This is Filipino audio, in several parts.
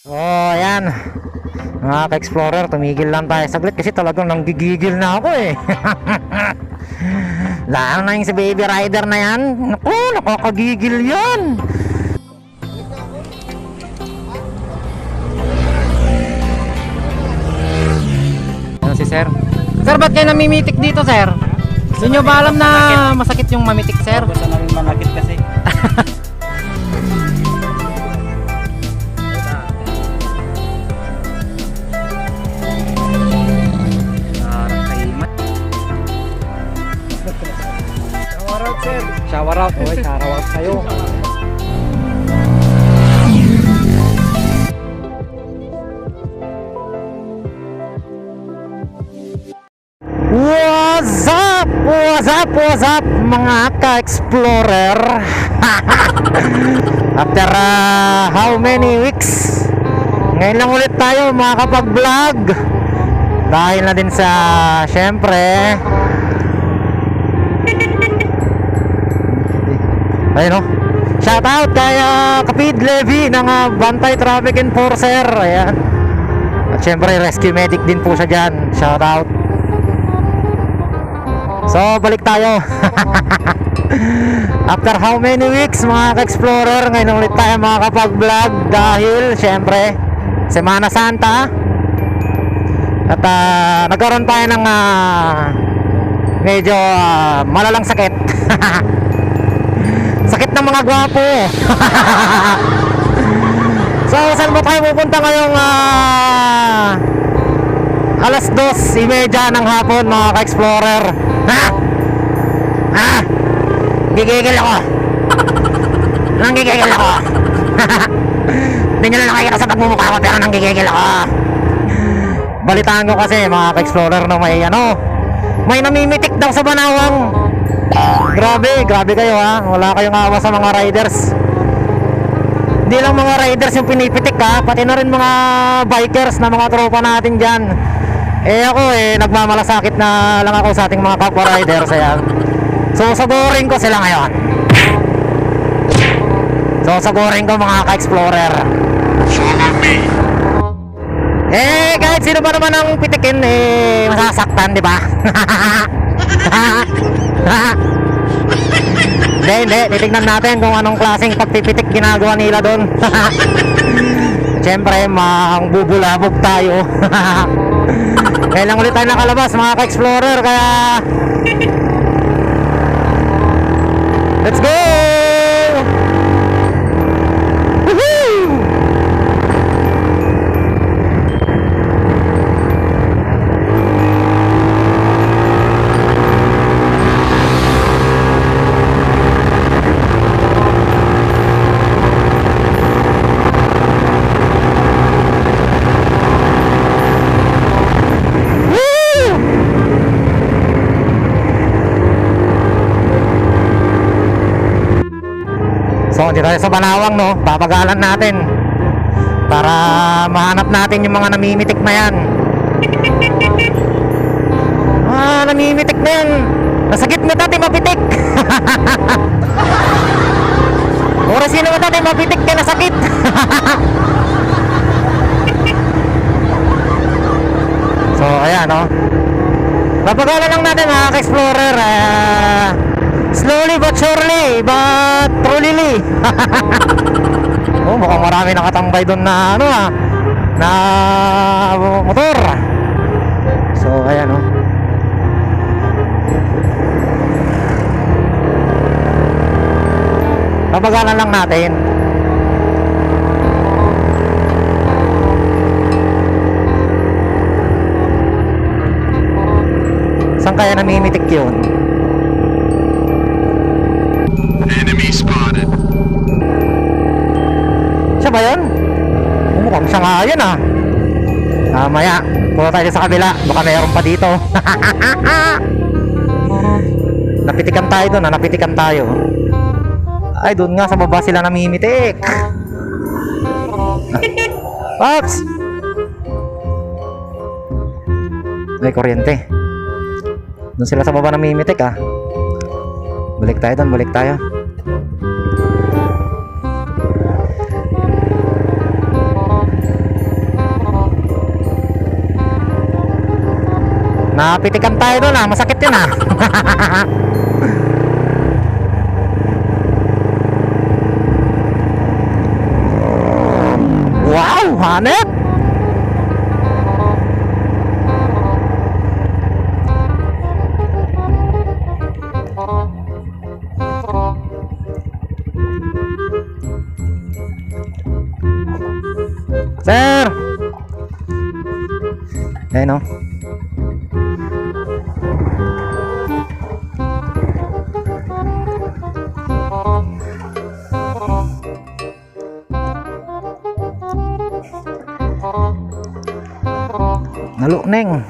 Oh, ayan. Mga ka-explorer, tumigil lang tayo saglit kasi talagang nanggigigil na ako eh. Lalo na yung si Baby Rider na yan. Naku, nakakagigil yan. Ano si sir? Sir, ba't kayo namimitik dito, sir? Hindi nyo ba alam na masakit yung mamitik, sir? Gusto namin manakit kasi. Shower out, sir. Shower out, okay, shower out kayo. What's up? What's up? What's up mga ka-explorer? After how many weeks? Ngayon lang ulit tayo makakapag-vlog. Dahil na din sa syempre ayun o, shout out kay Kapid Levy ng Bantay Traffic Enforcer. Ayan. At syempre rescue medic din po siya dyan. Shout out. So balik tayo. After how many weeks mga ka-explorer, ngayon ulit tayo makakapag-vlog dahil syempre Semana Santa. At nagkaroon tayo ng medyo malalang sakit. Sakit ng mga gwapo. So saan mo tayo pupunta ngayong alas 2:30 ng hapon mga ka-explorer? Gigigil ako. Nanggigigil ako. Hindi nyo na nakikita sa pagmumukha ko pero nanggigigil ako. Balitaan ko kasi mga ka-explorer na may namimitik daw sa Banawang. Grabe kayo ha. Wala kayong awa sa mga riders. Hindi lang mga riders yung pinipitik ha, pati na rin mga bikers na mga tropa natin dyan. Ako nagmamalasakit na lang ako sa ating mga kapwa riders. Ayan. So sagurin ko sila ngayon. So sagurin ko mga ka-explorer. Follow me. Kahit sino ba naman ang pitikin masasaktan, di ba? Hindi, titignan natin kung anong klaseng pagpipitik ginagawa nila doon. Siyempre, mangbubulabog tayo. Kaya lang ulit tayo nakalabas mga ka-explorer, kaya let's go! Woohoo! So dito tayo sa Banawang papagalan natin para mahanap natin yung mga namimitik na yan. Namimitik na yan. Nasakit mo dati mapitik. Ora sino mo dati mapitik ka nasakit. So ayan papagalan lang natin mga ka-explorer. Slowly but surely, but truly. Mukhang marami nakatambay doon na na motor. So ayan papagalan lang natin. Saan kaya namimitik yun? Enemy spotted. Siya ba yun? Mukhang siya nga yun Maya, punta tayo sa kabila. Baka mayroon pa dito. Napitikan tayo doon napitikan tayo. Ay, doon nga sa baba sila namimitik. Pops! May kuryente. Doon sila sa baba namimitik Balik tayo doon, balik tayo. Napitikan tayo doon ah, masakit yun ah. Wow, hanep. Sir. Ayun o. Nalukneng.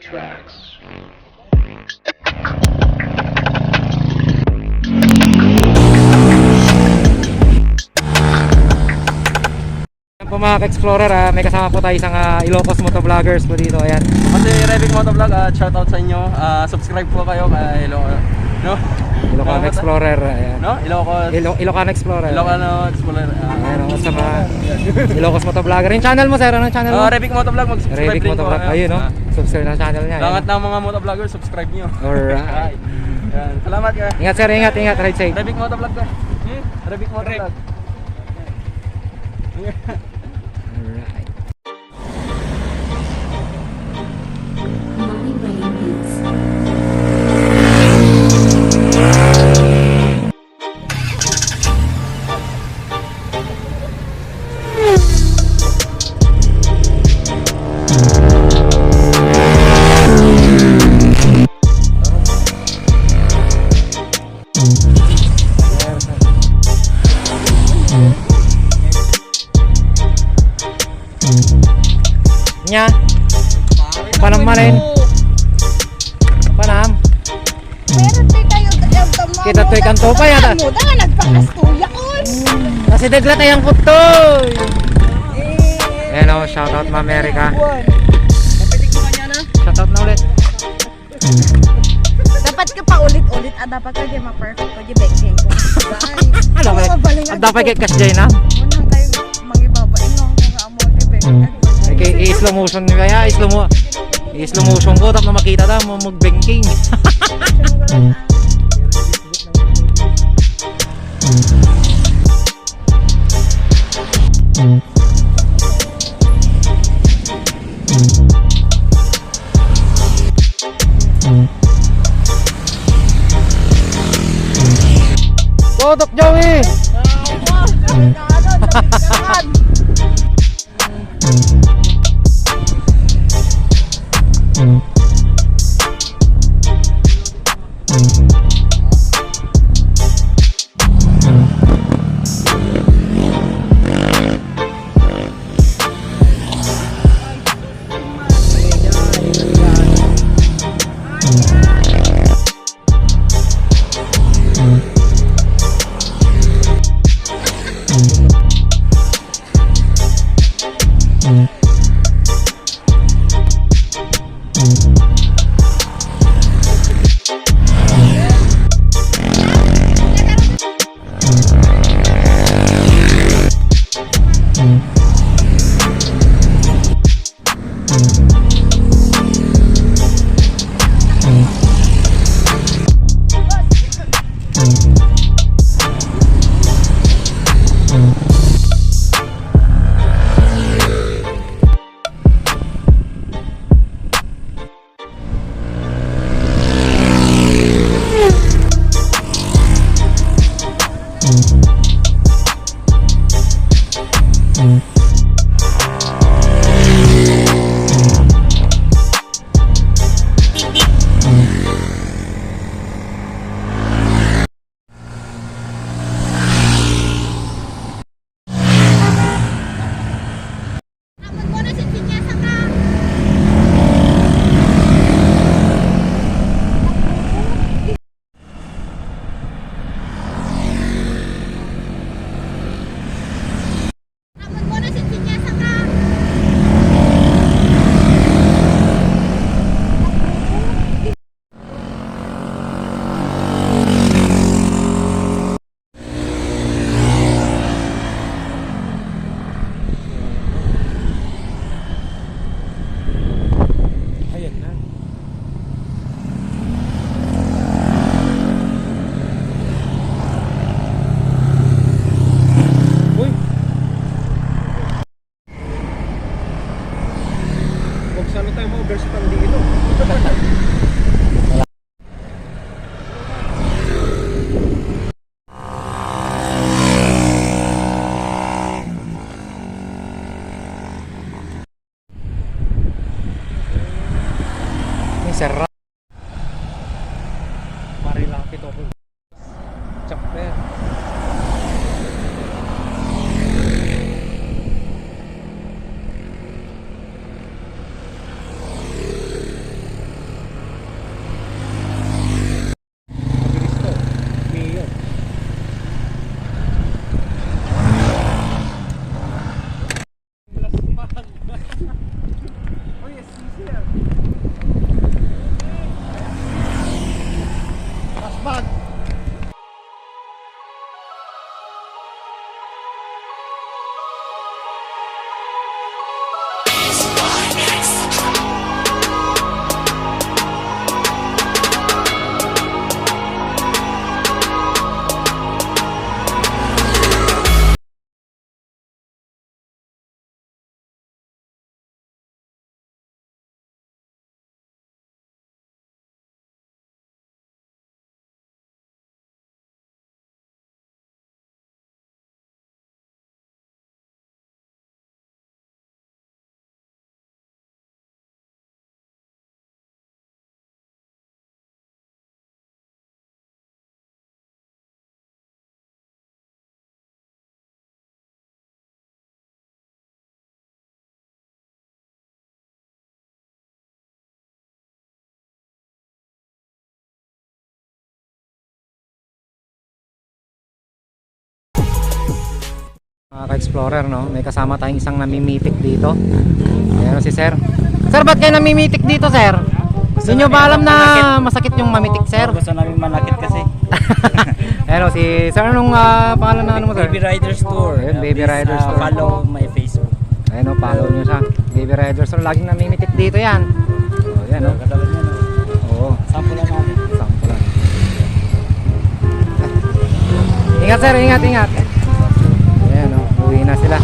Tracks. Ayan po mga ka-explorer, may kasama po tayo isang Ilocos Motovloggers po dito. Ayan. Kasi Revic Motovlog, shoutout sa inyo. Subscribe po kayo kay Ilocos Explorer. Ayan. No? Ilocos. Ilocos Explorer. Ilocos Explorer. Ayan, ako sa mga Ilocos Motovlogger. Yung channel mo sir, anong channel mo? Revic Motovlog, mag-subscribe Revic din po. Motovlog. Ayun no. Subscribe na channel niya. Lahat ng mga motovloggers, subscribe nyo. Alright. Yan. Salamat ka. Ingat sir, ingat. Ride safe. Revic Motovlog ka. Revic Motovlog. Alright. Mommy Bunny Beats. Nya. Panamanin. Panam. Meron din kayo tama. Kita to'y kanto pa yata. Mo da nagpakastuya ko. Kasi daglat ay ang kutoy. Hello, shoutout ma America. Shoutout na ulit. Dapat ka pa ulit-ulit dapat ka di ma-perfect ko di banking ko. Ano ba? At dapat kay cash jay na. Unang kayo mangibabain no kung amo di banking. Okay, i-slow motion kaya, i-slow motion ko tapos na makita ta mo mag-banking. Tutok Joey! Sarap. Marilapit ako. Chakper. Mga ka-explorer, no? May kasama tayong isang namimitik dito. Ayan si sir. Sir, ba't kayo namimitik dito, sir? Gusto nyo ba alam na masakit yung mamitik, sir? Gusto namin manakit kasi. Ayan si sir, anong pangalan na ano mo, sir? Baby Riders Tour. Ayun, Baby Riders Tour. Follow my Facebook. Ayan o, follow nyo siya. Baby Riders Tour, laging namimitik dito yan. O, yan o. Katulad yan. Oo, Sample lang namin. sampulan. Ingat, sir, ingat, ingat. Ayan o, uwi na sila.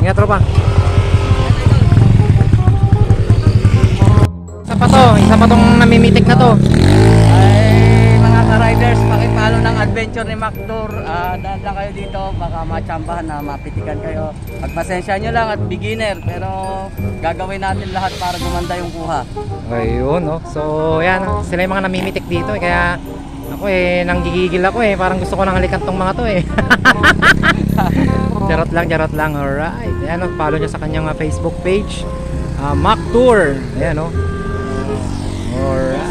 Ingat, tropa. Isa pa tong namimitik na to. Ay, mga ka-riders, pakipalo ng adventure ni Mactor. Daan lang kayo dito, baka matsambahan na mapitikan kayo. Pagpasensya nyo lang at beginner, pero gagawin natin lahat para gumanda yung kuha. Ayun, no? So, yan, sila yung mga namimitik dito, eh. Kaya, ako nanggigigil ako, eh. Parang gusto ko nang halikan tong mga to, eh. Charot lang, alright. Ayan, no? Follow nyo sa kanyang Facebook page, Mac Tour. Ayan, no? Alright.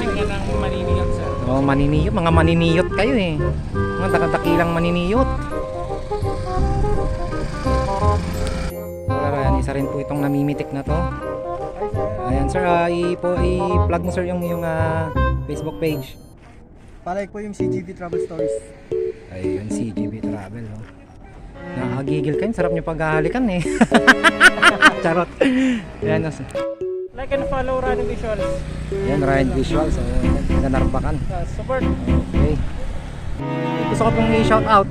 Oh, maniniyot, mga maniniyot kayo, eh. Mga dakadakilang maniniyot. Ayan, isa rin po itong namimitik na to. Ayan, sir, i-plug mo, sir, yung Facebook page. Palay po yung CGV Travel Stories. Ayun, CGV Travel, no? Nakakagigil kayo, sarap nyo paghahalikan, eh. Charot. Ayan, no? Like and follow Ryan Visuals. Ayan, Ryan Visuals. So, ganarbakan. Support. Okay. Gusto ko pong i-shoutout.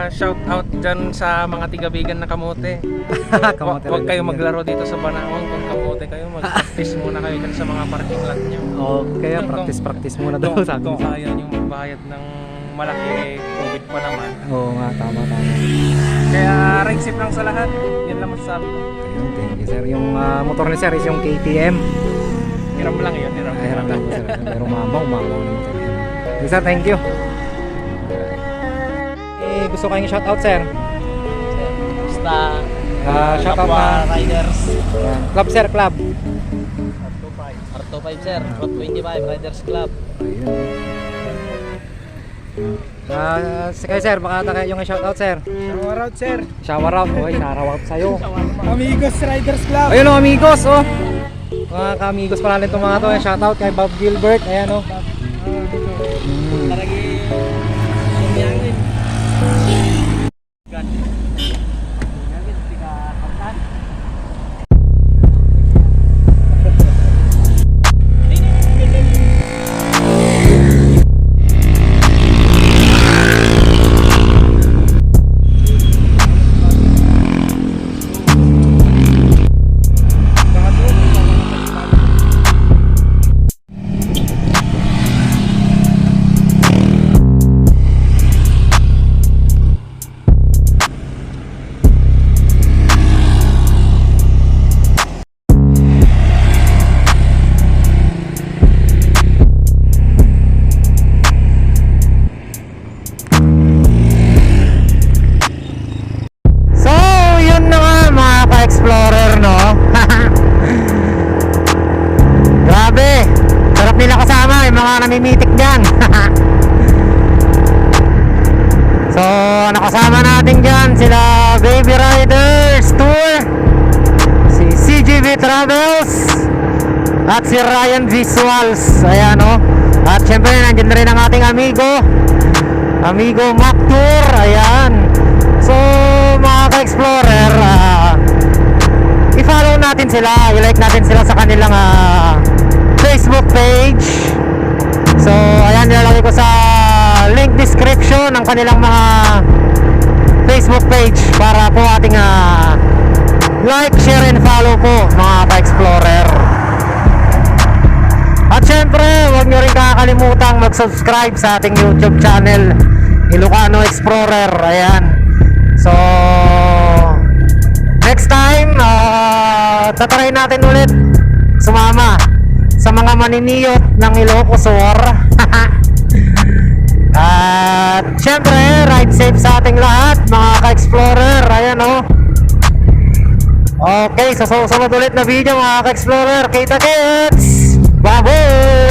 Shout out dyan sa mga tigabigan na kamote. Kamote Huwag rin kayo yan. maglaro dito sa Banawang kung kamote kayo. Mag-practice muna kayo dyan sa mga parking lot nyo. Okay, practice muna daw, sabi Kung niya. kaya nyo magbayad ng malaki, COVID pa naman. Oo nga, tama. Kaya ring safe lang sa lahat. Yan lang masasabi ko. Ayun, thank you, sir. Yung motor ni sir is yung KTM. Hiram lang yun. Ay, harap lang po, sir. Pero umabaw na motor yun. Okay, sir, thank you. Gusto kayong shoutout, sir? Basta, Shoutout na Riders. Ayan. Club, sir, club. R25 sir, Route 25 Riders Club. Kayo, sir, baka kayo yung shoutout, sir. Shower out, sir. Shower out, okay, shower out sa'yo. Amigos Riders Club. Ayun, oh, amigos, oh. Mga ka-amigos pala rin itong mga to. Shoutout kay Bob Gilbert, ayan, oh. Taragi, sumiyangin. So, yun na nga mga ka-explorer, no? Grabe, sarap nila kasama, yung mga namimitik dyan. So, nakasama natin dyan sila Baby Riders Tour, si CGV Travels, at si Ryan Visuals. Ayan, no? At syempre, nandiyan na rin ang ating amigo Mac Tour. Ayan. So, mga ka-explorer, i-follow natin sila, i-like natin sila sa kanilang Facebook page. So, ayan, nilalagay ko sa link description ng kanilang mga Facebook page para po ating like, share, and follow po, mga ka-explorer. At syempre, huwag nyo rin kakalimutan mag-subscribe sa ating YouTube channel, Ilocano Explorer. Ayan. So, next time, tatry natin ulit sumama sa mga maniniyot ng Ilocos Sur. At syempre, ride safe sa ating lahat, mga ka-explorer. Ayan, oh. Okay, sa susunod ulit na video, mga ka-explorer. Kita-kits! Bye-bye!